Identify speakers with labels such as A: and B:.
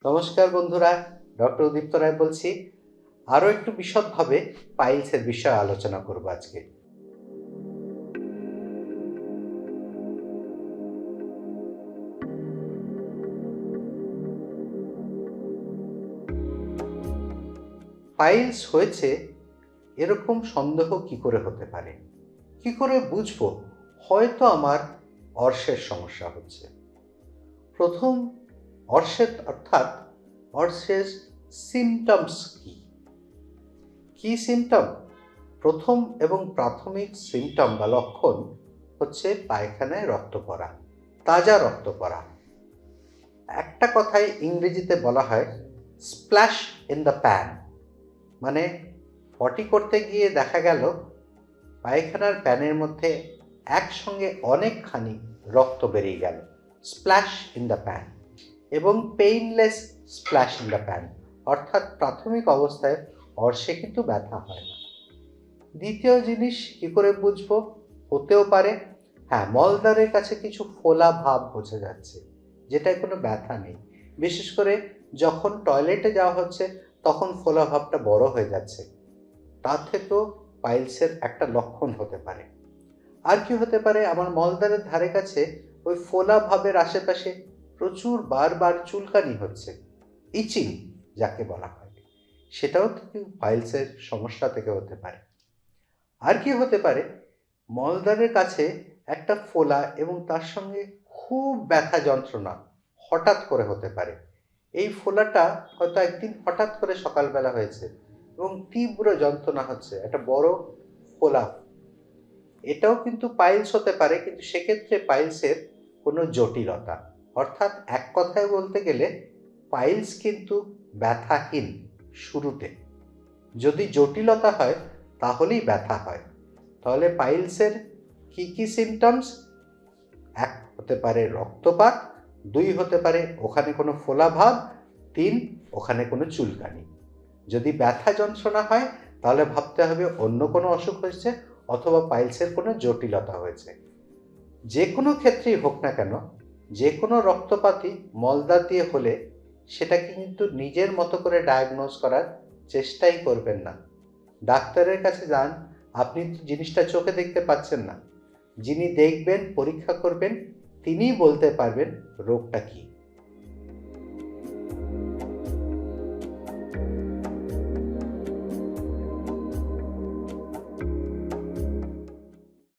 A: নমস্কার বন্ধুরা, ডক্টর উদীপ্ত রায় বলছি। আরও একটু বিশদভাবে পাইলসের বিষয়ে আলোচনা করব আজকে। পাইলস হয়েছে এরকম সন্দেহ কি করে হতে পারে? কি করে বুঝবো হয়তো আমার অর্শের সমস্যা হচ্ছে? প্রথম, অর্শের সিমটমস কি? কি সিমটম? প্রথম এবং প্রাথমিক সিমটম বা লক্ষণ হচ্ছে পায়খানায় রক্ত পড়া, তাজা রক্ত পড়া। একটা কথায় ইংরেজিতে বলা হয় স্প্ল্যাশ ইন দ্য প্যান, মানে পটি করতে গিয়ে দেখা গেল পায়খানার প্যানের মধ্যে একসঙ্গে অনেকখানি রক্ত বেরিয়ে গেল, স্প্ল্যাশ ইন দ্য প্যান। এবং painless splash in the pan, অর্থাৎ প্রাথমিক অবস্থায় অর্শে কিন্তু ব্যথা হয় না। দ্বিতীয় জিনিস কি করে বুঝবো? হতেও পারে মলদ্বারের কাছে কিছু ফোলা ভাব বোঝা যাচ্ছে, যেটায় কোনো ব্যথা নেই। বিশেষ করে যখন টয়লেটে যাওয়া হচ্ছে তখন ফোলা ভাবটা বড় হয়ে যাচ্ছে, তা থেকেও পাইলসের একটা লক্ষণ হতে পারে। আর কি হতে পারে? আমার মলদ্বারের ধারে কাছে ওই ফোলা ভাবের আশেপাশে প্রচুর বারবার চুলকানি হচ্ছে, ইচিং যাকে বলা হয়, সেটাও পাইলসের সমস্যা থেকে হতে পারে। আর কি হতে পারে? মলদ্বারের কাছে একটা ফোলা এবং তার সঙ্গে খুব ব্যথা যন্ত্রণা হঠাৎ করে হতে পারে। এই ফোলাটা হয়তো একদিন হঠাৎ করে সকালবেলা হয়েছে এবং তীব্র যন্ত্রণা হচ্ছে, একটা বড় ফোলা। এটাও কিন্তু পাইলস হতে পারে, কিন্তু সেক্ষেত্রে পাইলসের কোনো জটিলতা, অর্থাৎ এক কথায় বলতে গেলে পাইলস কিন্তু ব্যথাহীন শুরুতে। যদি জটিলতা হয় তাহলেই ব্যথা হয়। তাহলে পাইলসের কি কি সিমটমস? এক হতে পারে রক্তপাত, দুই হতে পারে ওখানে কোনো ফোলা ভাব, তিন ওখানে কোনো চুলকানি। যদি ব্যথা যন্ত্রণা হয় তাহলে ভাবতে হবে অন্য কোনো অসুখ হয়েছে অথবা পাইলসের কোনো জটিলতা হয়েছে। যে কোনো ক্ষেত্রেই হোক না কেন, যে কোনো রক্তপাতই মলদ্বার দিয়ে হলে সেটাকে কিন্তু নিজের মতো করে ডায়াগনোজ করার চেষ্টাই করবেন না। ডাক্তারের কাছে যান, আপনি তো জিনিসটা চোখে দেখতে পাচ্ছেন না। যিনি দেখবেন, পরীক্ষা করবেন, তিনিই বলতে পারবেন রোগটা কী।